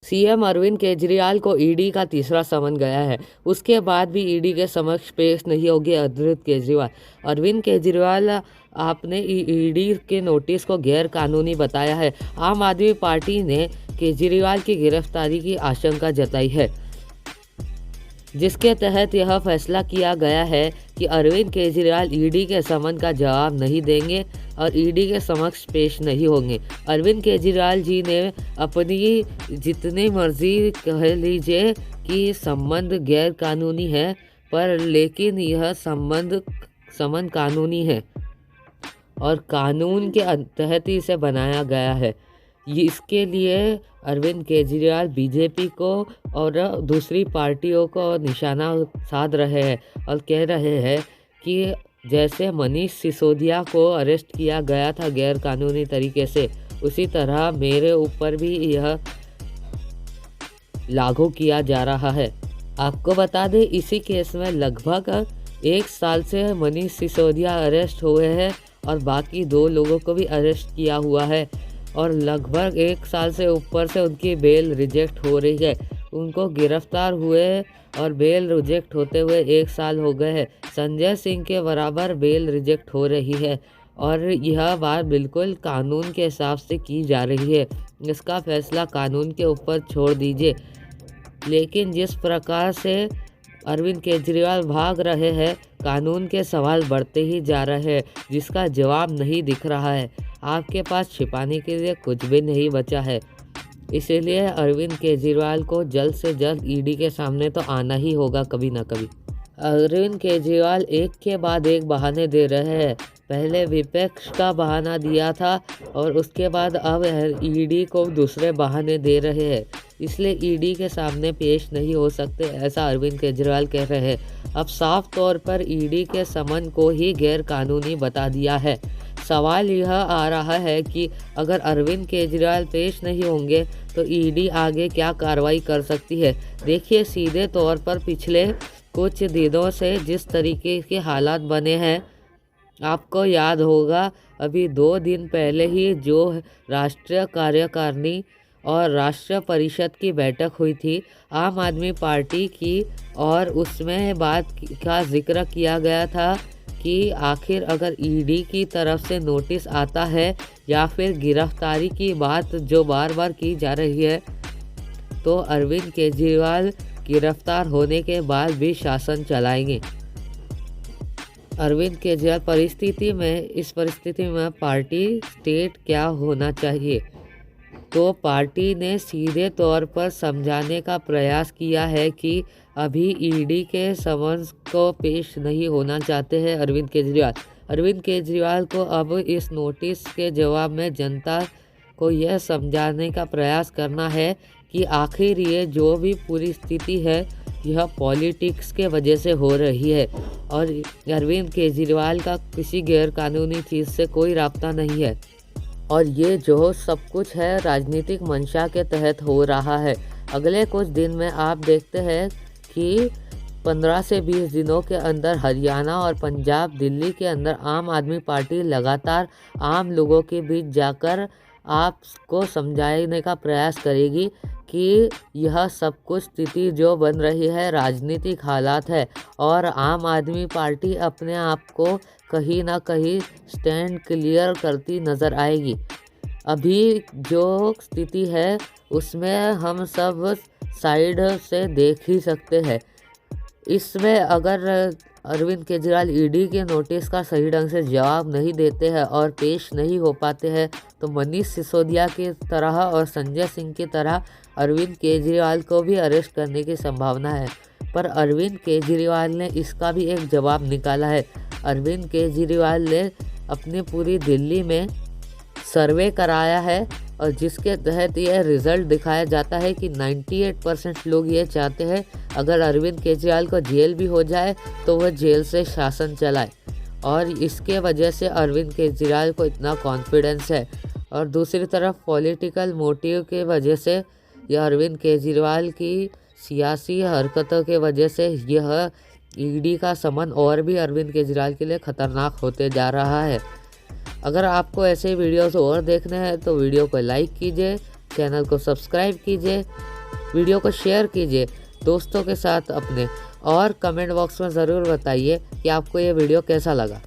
CM Arvind Kejriwal को ED का तीसरा समन गया है। उसके बाद भी ईडी के समक्ष पेश नहीं होगी अरविंद केजरीवाल। अरविंद केजरीवाल आपने ईडी के नोटिस को गैर कानूनी बताया है। आम आदमी पार्टी ने केजरीवाल की गिरफ्तारी की आशंका जताई है, जिसके तहत यह फैसला किया गया है कि अरविंद केजरीवाल ईडी के समन का जवाब नहीं देंगे और ईडी के समक्ष पेश नहीं होंगे। अरविंद केजरीवाल जी ने अपनी जितनी मर्जी कह लीजिए कि संबंध गैर कानूनी है, पर लेकिन यह समन कानूनी है और कानून के तहत ही इसे बनाया गया है। इसके लिए अरविंद केजरीवाल बीजेपी को और दूसरी पार्टियों को निशाना साध रहे हैं और कह रहे हैं कि जैसे मनीष सिसोदिया को अरेस्ट किया गया था गैर कानूनी तरीके से, उसी तरह मेरे ऊपर भी यह लागू किया जा रहा है। आपको बता दें, इसी केस में लगभग 1 साल से मनीष सिसोदिया अरेस्ट हुए हैं और बाकी 2 लोगों को भी अरेस्ट किया हुआ है और लगभग 1 साल से ऊपर से उनकी बेल रिजेक्ट हो रही है। उनको गिरफ्तार हुए और बेल रिजेक्ट होते हुए 1 साल हो गए हैं। संजय सिंह के बराबर बेल रिजेक्ट हो रही है और यह बात बिल्कुल कानून के हिसाब से की जा रही है। इसका फैसला कानून के ऊपर छोड़ दीजिए। लेकिन जिस प्रकार से अरविंद केजरीवाल भाग रहे हैं, कानून के सवाल बढ़ते ही जा रहे हैं, जिसका जवाब नहीं दिख रहा है। आपके पास छिपाने के लिए कुछ भी नहीं बचा है। इसीलिए अरविंद केजरीवाल को जल्द से जल्द ईडी के सामने तो आना ही होगा कभी ना कभी। अरविंद केजरीवाल एक के बाद एक बहाने दे रहे हैं। पहले विपक्ष का बहाना दिया था और उसके बाद अब ईडी को दूसरे बहाने दे रहे हैं। इसलिए ईडी के सामने पेश नहीं हो सकते, ऐसा अरविंद केजरीवाल कह रहे हैं। अब साफ तौर पर ईडी के समन को ही गैर कानूनी बता दिया है। सवाल यह आ रहा है कि अगर अरविंद केजरीवाल पेश नहीं होंगे तो ईडी आगे क्या कार्रवाई कर सकती है। देखिए, सीधे तौर पर पिछले कुछ दिनों से जिस तरीके के हालात बने हैं, आपको याद होगा अभी 2 दिन पहले ही जो राष्ट्रीय कार्यकारिणी और राष्ट्रीय परिषद की बैठक हुई थी आम आदमी पार्टी की, और उसमें बात का जिक्र किया गया था कि आखिर अगर ईडी की तरफ से नोटिस आता है या फिर गिरफ्तारी की बात जो बार बार की जा रही है, तो अरविंद केजरीवाल गिरफ्तार होने के बाद भी शासन चलाएंगे। अरविंद केजरीवाल इस परिस्थिति में पार्टी स्टेट क्या होना चाहिए, तो पार्टी ने सीधे तौर पर समझाने का प्रयास किया है कि अभी ईडी के समन्स को पेश नहीं होना चाहते हैं अरविंद केजरीवाल। अरविंद केजरीवाल को अब इस नोटिस के जवाब में जनता को यह समझाने का प्रयास करना है कि आखिर ये जो भी पूरी स्थिति है यह पॉलिटिक्स के वजह से हो रही है और अरविंद केजरीवाल का किसी गैर कानूनी चीज़ से कोई राब्ता नहीं है और ये जो सब कुछ है राजनीतिक मंशा के तहत हो रहा है। अगले कुछ दिन में आप देखते हैं कि 15 से 20 दिनों के अंदर हरियाणा और पंजाब, दिल्ली के अंदर आम आदमी पार्टी लगातार आम लोगों के बीच जाकर आपको समझाने का प्रयास करेगी कि यह सब कुछ स्थिति जो बन रही है राजनीतिक हालात है और आम आदमी पार्टी अपने आप को कहीं ना कहीं स्टैंड क्लियर करती नज़र आएगी। अभी जो स्थिति है उसमें हम सब साइड से देख ही सकते हैं। इसमें अगर अरविंद केजरीवाल ईडी के नोटिस का सही ढंग से जवाब नहीं देते हैं और पेश नहीं हो पाते हैं तो मनीष सिसोदिया की तरह और संजय सिंह की तरह अरविंद केजरीवाल को भी अरेस्ट करने की संभावना है। पर अरविंद केजरीवाल ने इसका भी एक जवाब निकाला है। अरविंद केजरीवाल ने अपनी पूरी दिल्ली में सर्वे कराया है और जिसके तहत यह रिज़ल्ट दिखाया जाता है कि 98% लोग ये चाहते हैं अगर अरविंद केजरीवाल को जेल भी हो जाए तो वह जेल से शासन चलाए, और इसके वजह से अरविंद केजरीवाल को इतना कॉन्फिडेंस है। और दूसरी तरफ पॉलिटिकल मोटिव के वजह से यह अरविंद केजरीवाल की सियासी हरकतों के वजह से यह ईडी का समन और भी अरविंद केजरीवाल के लिए ख़तरनाक होते जा रहा है। अगर आपको ऐसे वीडियोस और देखने हैं तो वीडियो को लाइक कीजिए, चैनल को सब्सक्राइब कीजिए वीडियो को शेयर कीजिए दोस्तों के साथ अपने, और कमेंट बॉक्स में ज़रूर बताइए कि आपको ये वीडियो कैसा लगा।